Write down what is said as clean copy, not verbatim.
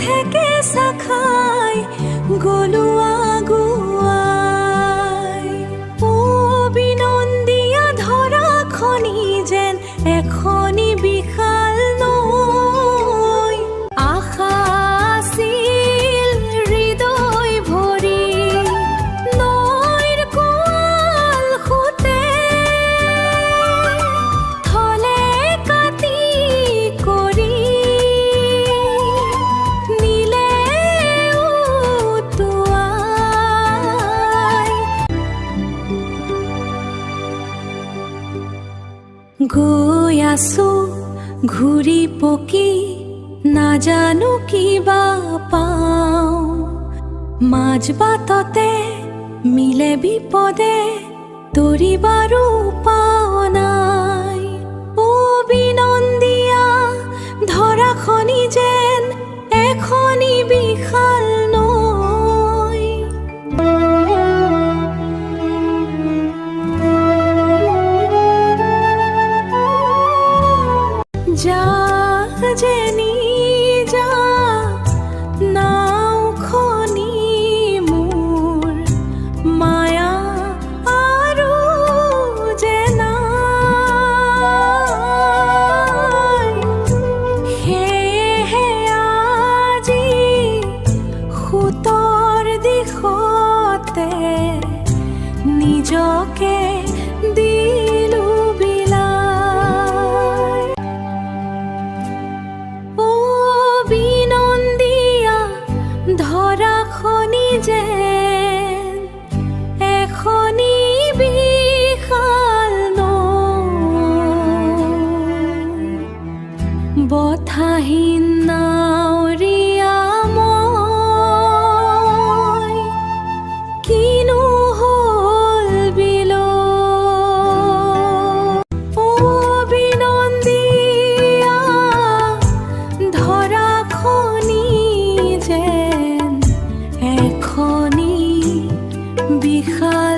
ঠেকেচা খাই গলো আগুৱাই। বিনন্দীয়া ধৰাখনি যেন এখনি বিশাল নৈ। আশা আছিল হৃদয় ভৰি নৈৰ কোৱাল সোঁতে। থলে কাটি কৰি নিলে উটুৱাই। গৈ আছো ঘূৰি পকি নাজানো কিবা পাওঁ। মাজ বাটতে মিলে বিপদে তৰিবাৰো উপায় নাই। বিনন্দীয়া ধৰাখনি যেন এখনি বিশাল নৈ। যা যেনি যা নাওখনি মোৰ মায়া আৰু যে নাই। সেয়েহে আজি সোঁতৰ দিশতে নিজকে দিলো বিলাই। বিনন্দীয়া ধৰাখনি যেন এখনি বিশাল নৈ। বথাহীন নাৱৰীয়া মই কিনো হ'ল বিলৈ। বিনন্দীয়া ধৰাখনি যেন এখনি বিশাল